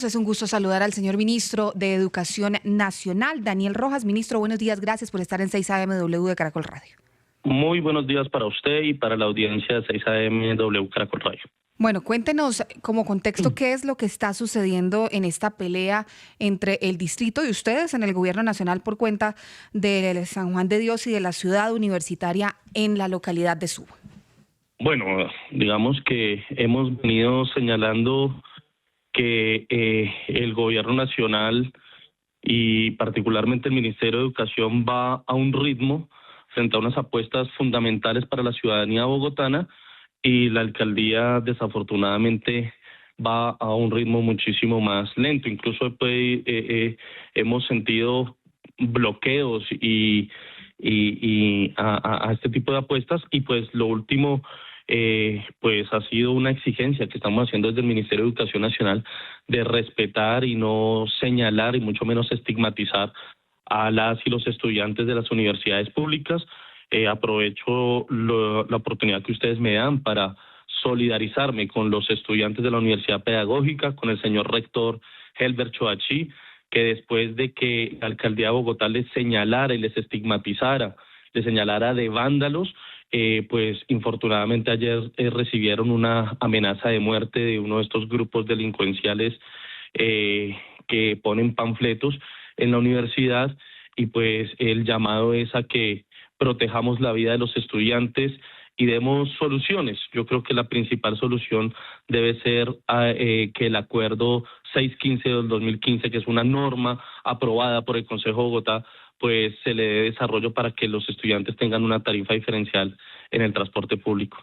Es un gusto saludar al señor ministro de Educación Nacional, Daniel Rojas. Ministro, buenos días, gracias por estar en 6 AM W de Caracol Radio. Muy buenos días para usted y para la audiencia de 6 AM W Caracol Radio. Bueno, cuéntenos como contexto qué es lo que está sucediendo en esta pelea entre el distrito y ustedes en el gobierno nacional por cuenta de San Juan de Dios y de la ciudad universitaria en la localidad de Suba. Bueno, digamos que hemos venido señalando que el gobierno nacional y particularmente el Ministerio de Educación va a un ritmo frente a unas apuestas fundamentales para la ciudadanía bogotana, y la alcaldía desafortunadamente va a un ritmo muchísimo más lento. Incluso hemos sentido bloqueos a este tipo de apuestas, y pues lo último pues ha sido una exigencia que estamos haciendo desde el Ministerio de Educación Nacional de respetar y no señalar y mucho menos estigmatizar a las y los estudiantes de las universidades públicas. Aprovecho la oportunidad que ustedes me dan para solidarizarme con los estudiantes de la Universidad Pedagógica, con el señor rector Helber Choachí, que después de que la alcaldía de Bogotá les señalara y les estigmatizara, les señalara de vándalos, pues infortunadamente ayer recibieron una amenaza de muerte de uno de estos grupos delincuenciales que ponen panfletos en la universidad, y pues el llamado es a que protejamos la vida de los estudiantes y demos soluciones. Yo creo que la principal solución debe ser que el acuerdo 615 del 2015, que es una norma aprobada por el Consejo de Bogotá, pues se le dé desarrollo para que los estudiantes tengan una tarifa diferencial en el transporte público.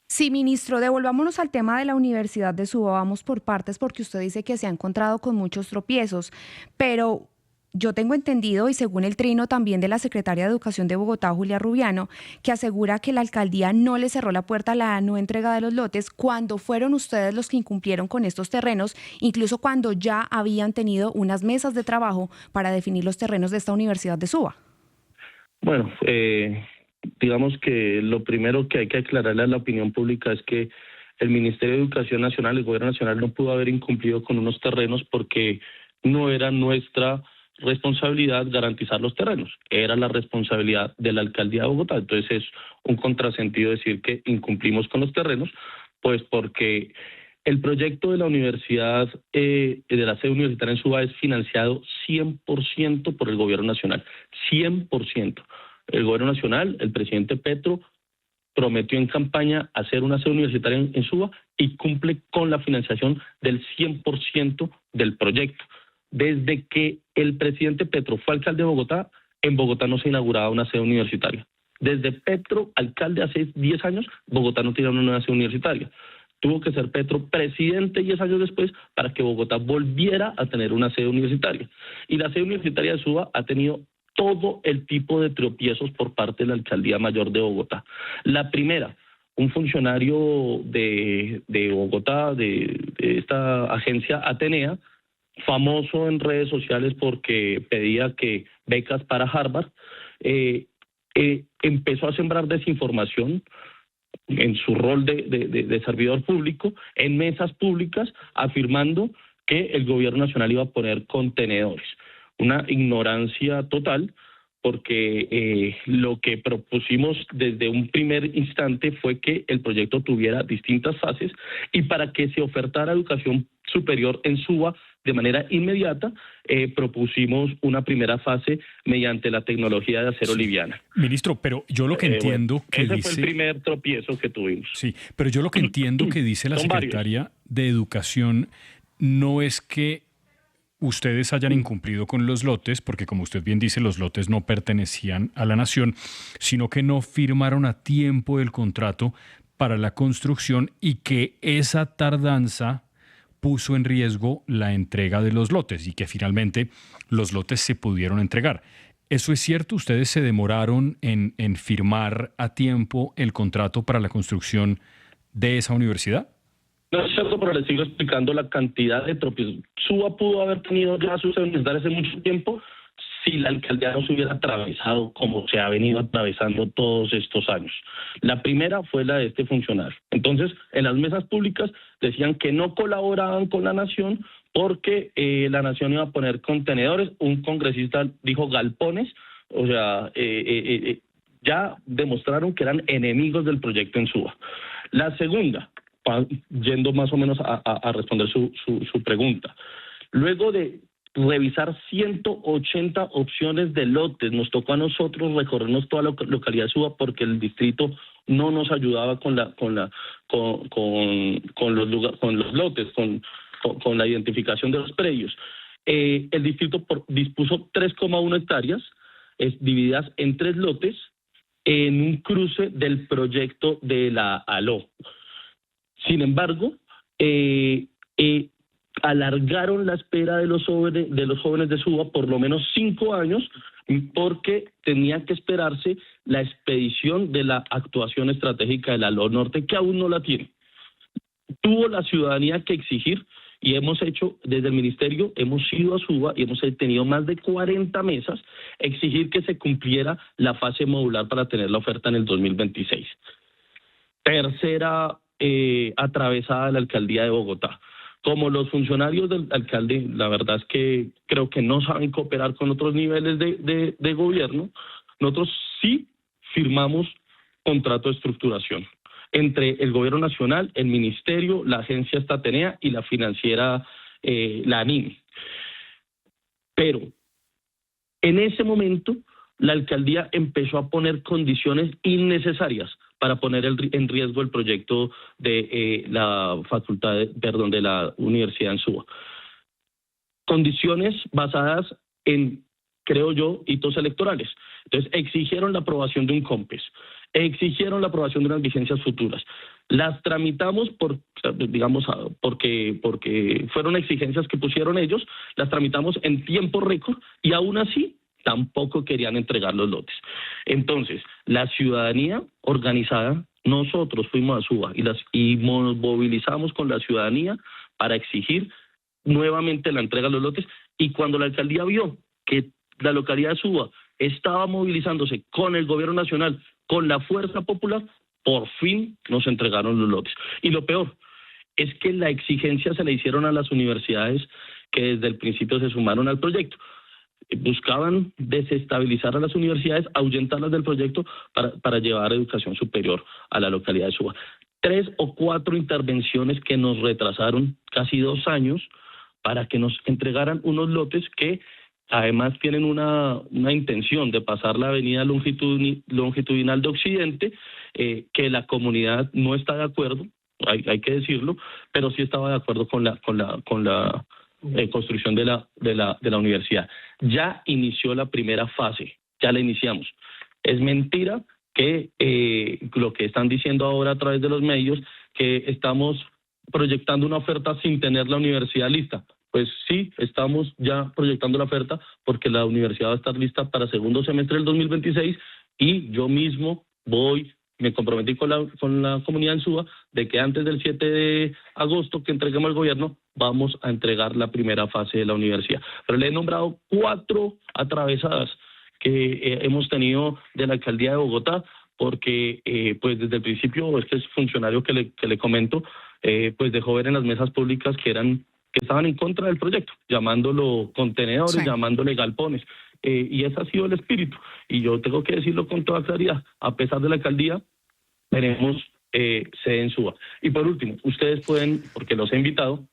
Sí, ministro, devolvámonos al tema de la Universidad de Suba, vamos por partes porque usted dice que se ha encontrado con muchos tropiezos, pero yo tengo entendido, y según el trino también de la secretaria de Educación de Bogotá, Julia Rubiano, que asegura que la alcaldía no le cerró la puerta a la no entrega de los lotes cuando fueron ustedes los que incumplieron con estos terrenos, incluso cuando ya habían tenido unas mesas de trabajo para definir los terrenos de esta Universidad de Suba. Bueno, digamos que lo primero que hay que aclararle a la opinión pública es que el Ministerio de Educación Nacional, el Gobierno Nacional, no pudo haber incumplido con unos terrenos porque no era nuestra responsabilidad garantizar los terrenos, era la responsabilidad de la alcaldía de Bogotá. Entonces es un contrasentido decir que incumplimos con los terrenos, pues porque el proyecto de la universidad, de la sede universitaria en Suba, es financiado 100% por el gobierno nacional, 100%. El gobierno nacional, el presidente Petro, prometió en campaña hacer una sede universitaria en Suba y cumple con la financiación del 100% del proyecto. Desde que el presidente Petro fue alcalde de Bogotá, en Bogotá no se inauguraba una sede universitaria. Desde Petro, alcalde hace 10 años, Bogotá no tiene una nueva sede universitaria. Tuvo que ser Petro presidente 10 años después para que Bogotá volviera a tener una sede universitaria. Y la sede universitaria de Suba ha tenido todo el tipo de tropiezos por parte de la Alcaldía Mayor de Bogotá. La primera, un funcionario de Bogotá, de esta agencia Atenea, famoso en redes sociales porque pedía que becas para Harvard, empezó a sembrar desinformación en su rol de servidor público, en mesas públicas, afirmando que el gobierno nacional iba a poner contenedores. Una ignorancia total, porque lo que propusimos desde un primer instante fue que el proyecto tuviera distintas fases, y para que se ofertara educación superior en Suba de manera inmediata, propusimos una primera fase mediante la tecnología de acero liviana. Ministro, pero yo lo que entiendo que ese dice... fue el primer tropiezo que tuvimos. Sí, pero yo lo que entiendo que dice la secretaria de Educación no es que ustedes hayan incumplido con los lotes, porque como usted bien dice, los lotes no pertenecían a la nación, sino que no firmaron a tiempo el contrato para la construcción y que esa tardanza puso en riesgo la entrega de los lotes y que finalmente los lotes se pudieron entregar. ¿Eso es cierto? ¿Ustedes se demoraron en firmar a tiempo el contrato para la construcción de esa universidad? No es cierto, pero les sigo explicando la cantidad de tropiezos. Suba pudo haber tenido ya sus universidades hace mucho tiempo si la alcaldía no se hubiera atravesado como se ha venido atravesando todos estos años. La primera fue la de este funcionario. Entonces, en las mesas públicas decían que no colaboraban con la nación porque la nación iba a poner contenedores, un congresista dijo galpones, o sea, ya demostraron que eran enemigos del proyecto en Suba. La segunda, yendo más o menos a responder su pregunta, luego de revisar 180 opciones de lotes, nos tocó a nosotros recorrernos toda la localidad de Suba porque el distrito no nos ayudaba con los lotes, con la identificación de los predios. El distrito dispuso 3,1 hectáreas divididas en 3 lotes en un cruce del proyecto de la ALO. Sin embargo, alargaron la espera de los jóvenes de Suba por lo menos 5 años porque tenía que esperarse la expedición de la actuación estratégica de la ALO Norte, que aún no la tiene. Tuvo la ciudadanía que exigir, y hemos hecho, desde el ministerio, hemos ido a Suba y hemos tenido más de 40 mesas, exigir que se cumpliera la fase modular para tener la oferta en el 2026. Tercera atravesada de la alcaldía de Bogotá. Como los funcionarios del alcalde, la verdad es que creo que no saben cooperar con otros niveles de gobierno, nosotros sí firmamos contrato de estructuración entre el gobierno nacional, el ministerio, la agencia Estatenea y la financiera, la ANIM. Pero en ese momento la alcaldía empezó a poner condiciones innecesarias para poner en riesgo el proyecto de de la Universidad en Suba. Condiciones basadas en, creo yo, hitos electorales. Entonces exigieron la aprobación de un COMPES, exigieron la aprobación de unas vigencias futuras. Las tramitamos porque fueron exigencias que pusieron ellos, las tramitamos en tiempo récord y aún así tampoco querían entregar los lotes. Entonces, la ciudadanía organizada, nosotros fuimos a Suba y nos movilizamos con la ciudadanía para exigir nuevamente la entrega de los lotes, y cuando la alcaldía vio que la localidad de Suba estaba movilizándose con el gobierno nacional, con la fuerza popular, por fin nos entregaron los lotes. Y lo peor es que la exigencia se le hicieron a las universidades que desde el principio se sumaron al proyecto. Buscaban desestabilizar a las universidades, ahuyentarlas del proyecto para llevar educación superior a la localidad de Suba. 3 o 4 intervenciones que nos retrasaron casi 2 años para que nos entregaran unos lotes que además tienen una intención de pasar la avenida longitudinal de Occidente, que la comunidad no está de acuerdo, hay que decirlo, pero sí estaba de acuerdo con la construcción de la universidad. Ya inició la primera fase, ya la iniciamos. Es mentira que lo que están diciendo ahora a través de los medios, que estamos proyectando una oferta sin tener la universidad lista. Pues sí, estamos ya proyectando la oferta porque la universidad va a estar lista para segundo semestre del 2026 y yo mismo me comprometí con la comunidad en Suba de que antes del 7 de agosto que entreguemos al gobierno vamos a entregar la primera fase de la universidad. Pero le he nombrado 4 atravesadas que hemos tenido de la alcaldía de Bogotá porque pues desde el principio este funcionario que le comento pues dejó ver en las mesas públicas que estaban en contra del proyecto, llamándolo contenedores, sí, llamándole galpones. Y ese ha sido el espíritu. Y yo tengo que decirlo con toda claridad, a pesar de la alcaldía, tenemos sede en Suba. Y por último, ustedes pueden, porque los he invitado,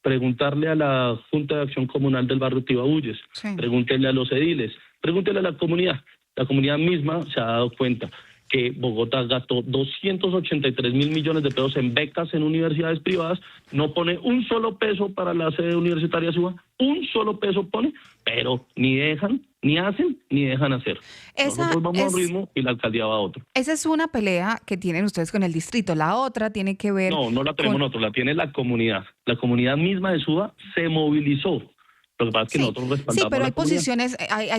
preguntarle a la Junta de Acción Comunal del barrio Tibabuyes, sí, pregúntenle a los ediles, pregúntenle a la comunidad. La comunidad misma se ha dado cuenta que Bogotá gastó 283 mil millones de pesos en becas en universidades privadas, no pone un solo peso para la sede universitaria Suba, un solo peso pone, pero ni dejan, ni hacen, ni dejan hacer. Nosotros vamos a un ritmo y la alcaldía va a otro. Esa es una pelea que tienen ustedes con el distrito. La otra tiene que ver... No la tenemos nosotros, la tiene la comunidad. La comunidad misma de Suba se movilizó Lo que pasa es que nosotros respaldamos. Sí, pero hay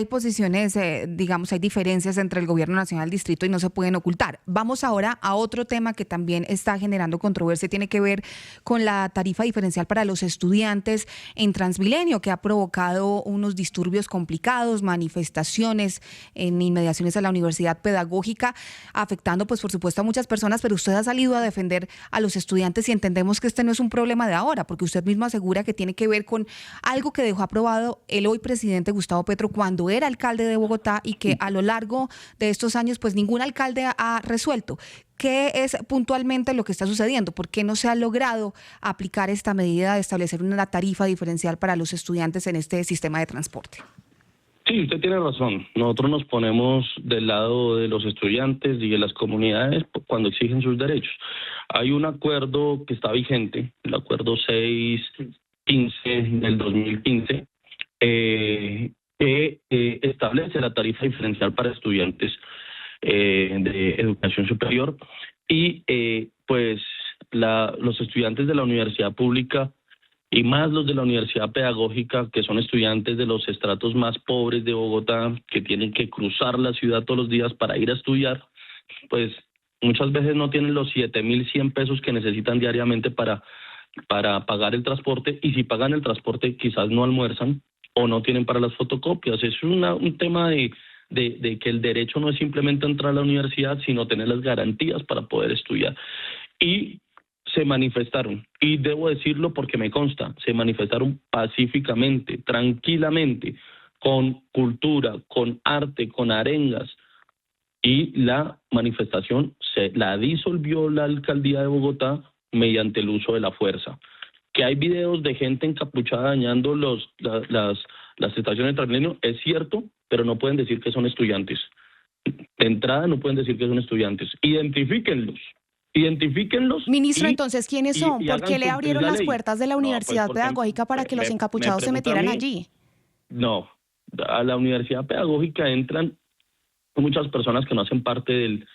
posiciones, digamos, hay diferencias entre el gobierno nacional y el distrito y no se pueden ocultar. Vamos ahora a otro tema que también está generando controversia, tiene que ver con la tarifa diferencial para los estudiantes en Transmilenio, que ha provocado unos disturbios complicados, manifestaciones en inmediaciones a la Universidad Pedagógica, afectando, pues, por supuesto, a muchas personas, pero usted ha salido a defender a los estudiantes y entendemos que este no es un problema de ahora, porque usted mismo asegura que tiene que ver con algo que dejó aprobado el hoy presidente Gustavo Petro cuando era alcalde de Bogotá y que a lo largo de estos años pues ningún alcalde ha resuelto. ¿Qué es puntualmente lo que está sucediendo? ¿Por qué no se ha logrado aplicar esta medida de establecer una tarifa diferencial para los estudiantes en este sistema de transporte? Sí, usted tiene razón. Nosotros nos ponemos del lado de los estudiantes y de las comunidades cuando exigen sus derechos. Hay un acuerdo que está vigente, el acuerdo 615 del 2015, que establece la tarifa diferencial para estudiantes de educación superior y pues los estudiantes de la universidad pública y más los de la universidad pedagógica, que son estudiantes de los estratos más pobres de Bogotá, que tienen que cruzar la ciudad todos los días para ir a estudiar, pues muchas veces no tienen los 7.100 pesos que necesitan diariamente para pagar el transporte, y si pagan el transporte quizás no almuerzan o no tienen para las fotocopias. Es un tema de que el derecho no es simplemente entrar a la universidad, sino tener las garantías para poder estudiar. Y se manifestaron, y debo decirlo porque me consta, se manifestaron pacíficamente, tranquilamente, con cultura, con arte, con arengas, y la manifestación la disolvió la alcaldía de Bogotá mediante el uso de la fuerza. Que hay videos de gente encapuchada dañando las estaciones de Transmilenio, es cierto, pero no pueden decir que son estudiantes. De entrada no pueden decir que son estudiantes. Identifíquenlos. Ministro, entonces, ¿quiénes son? ¿Por qué le abrieron las puertas de la Universidad Pedagógica para que los encapuchados se metieran allí? No, a la Universidad Pedagógica entran muchas personas que no hacen parte del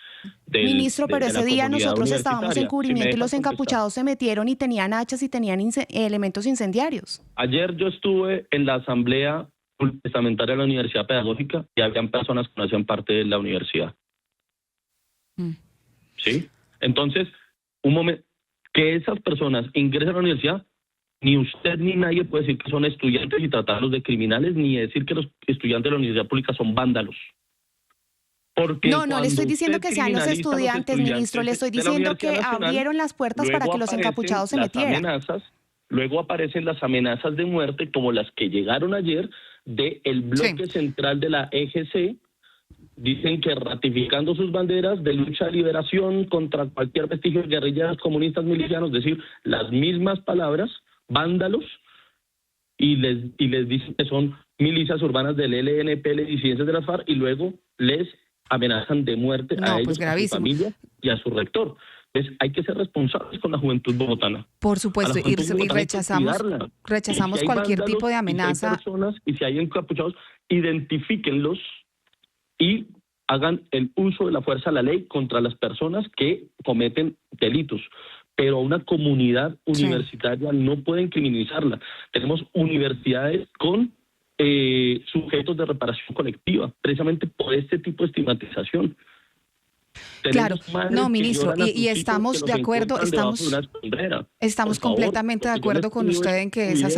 Ministro, pero ese día nosotros estábamos en cubrimiento y los encapuchados se metieron y tenían hachas y tenían elementos incendiarios. Ayer yo estuve en la asamblea testamentaria de la Universidad Pedagógica y habían personas que no hacían parte de la universidad. ¿Sí? Entonces, un momento, que esas personas ingresen a la universidad, ni usted ni nadie puede decir que son estudiantes y tratarlos de criminales, ni decir que los estudiantes de la universidad pública son vándalos. Porque no le estoy diciendo que sean los estudiantes, ministro, le estoy diciendo que abrieron las puertas para que los encapuchados se metieran. Luego aparecen las amenazas de muerte, como las que llegaron ayer del bloque central de la EGC. Dicen que ratificando sus banderas de lucha de liberación contra cualquier vestigio de guerrilleros comunistas milicianos, es decir, las mismas palabras, vándalos, y les dicen que son milicias urbanas del LNP, disidencias de las FARC, y luego les amenazan de muerte a ellos, a su familia y a su rector. Entonces hay que ser responsables con la juventud bogotana. Por supuesto, y rechazamos cualquier tipo de amenaza. Y si hay encapuchados, identifíquenlos y hagan el uso de la fuerza de la ley contra las personas que cometen delitos. Pero a una comunidad universitaria no pueden criminalizarla. Tenemos universidades con sujetos de reparación colectiva, precisamente por este tipo de estigmatización. Claro, no, ministro, y estamos de acuerdo, estamos completamente de acuerdo con usted en que esas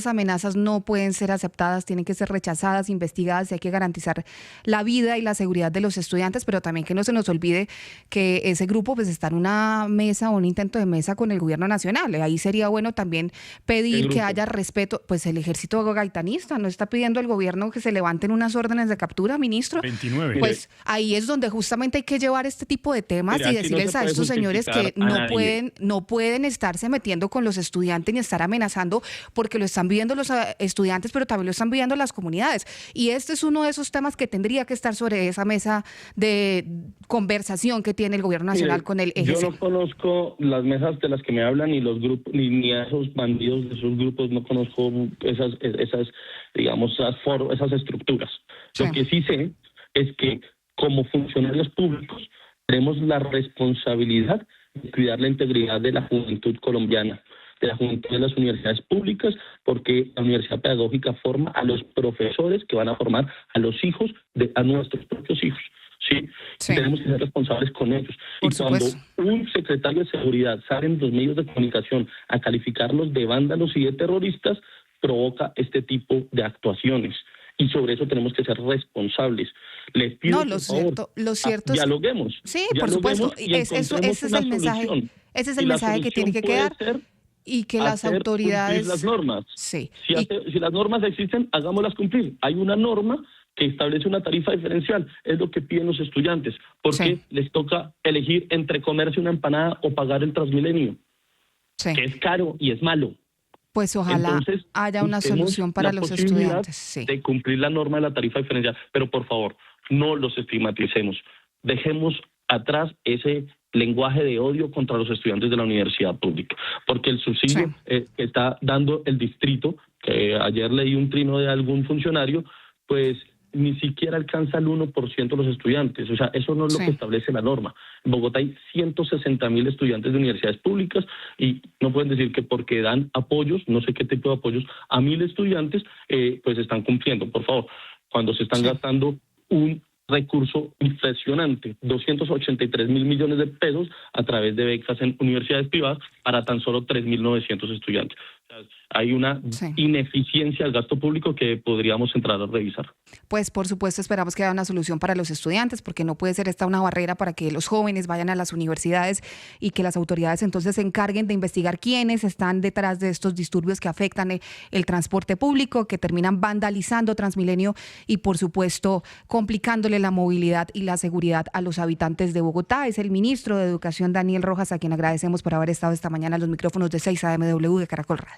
amenazas no pueden ser aceptadas, tienen que ser rechazadas, investigadas, y hay que garantizar la vida y la seguridad de los estudiantes, pero también que no se nos olvide que ese grupo pues está en una mesa o un intento de mesa con el gobierno nacional. Ahí sería bueno también pedir que haya respeto. Pues el ejército gaitanista no está pidiendo al gobierno que se levanten unas órdenes de captura, ministro. 29. Pues ahí es donde justamente hay que llevar este tipo de temas y decirles a estos señores que no pueden estarse metiendo con los estudiantes ni estar amenazando, porque lo están viviendo los estudiantes, pero también lo están viviendo las comunidades. Y este es uno de esos temas que tendría que estar sobre esa mesa de conversación que tiene el gobierno nacional con el EGC. Yo no conozco las mesas de las que me hablan, ni los grupos, ni a esos bandidos de esos grupos, no conozco esas digamos, esas estructuras. Lo que sí sé es que como funcionarios públicos tenemos la responsabilidad de cuidar la integridad de la juventud colombiana, de la Juventud de las Universidades Públicas, porque la Universidad Pedagógica forma a los profesores que van a formar a los hijos, a nuestros propios hijos. Sí, tenemos que ser responsables con ellos. Por y cuando supuesto. un secretario de seguridad sale en los medios de comunicación a calificarlos de vándalos y de terroristas, provoca este tipo de actuaciones. Y sobre eso tenemos que ser responsables. Les pido, No, por favor, lo cierto es... dialoguemos. Sí, por supuesto. Ese es el mensaje. Ese es el mensaje que tiene que quedar. Y que las autoridades... las normas. Sí. Si las normas existen, hagámoslas cumplir. Hay una norma que establece una tarifa diferencial, es lo que piden los estudiantes, porque les toca elegir entre comerse una empanada o pagar el Transmilenio, que es caro y es malo. Pues ojalá haya una solución para los estudiantes. De cumplir la norma de la tarifa diferencial, pero por favor, no los estigmaticemos. Dejemos atrás ese lenguaje de odio contra los estudiantes de la universidad pública, porque el subsidio que está dando el distrito, que ayer leí un trino de algún funcionario, pues ni siquiera alcanza el 1% de los estudiantes. O sea, eso no es lo que establece la norma. En Bogotá hay 160.000 estudiantes de universidades públicas y no pueden decir que porque dan apoyos, no sé qué tipo de apoyos, a 1.000 estudiantes, pues están cumpliendo. Por favor, cuando se están gastando un recurso impresionante, 283.000 millones de pesos a través de becas en universidades privadas para tan solo 3.900 estudiantes. O sea, hay una ineficiencia del gasto público que podríamos entrar a revisar. Pues por supuesto esperamos que haya una solución para los estudiantes, porque no puede ser esta una barrera para que los jóvenes vayan a las universidades y que las autoridades entonces se encarguen de investigar quiénes están detrás de estos disturbios que afectan el transporte público, que terminan vandalizando Transmilenio y por supuesto complicándole la movilidad y la seguridad a los habitantes de Bogotá. Es el ministro de Educación, Daniel Rojas, a quien agradecemos por haber estado esta mañana en los micrófonos de 6 AMW de Caracol Radio.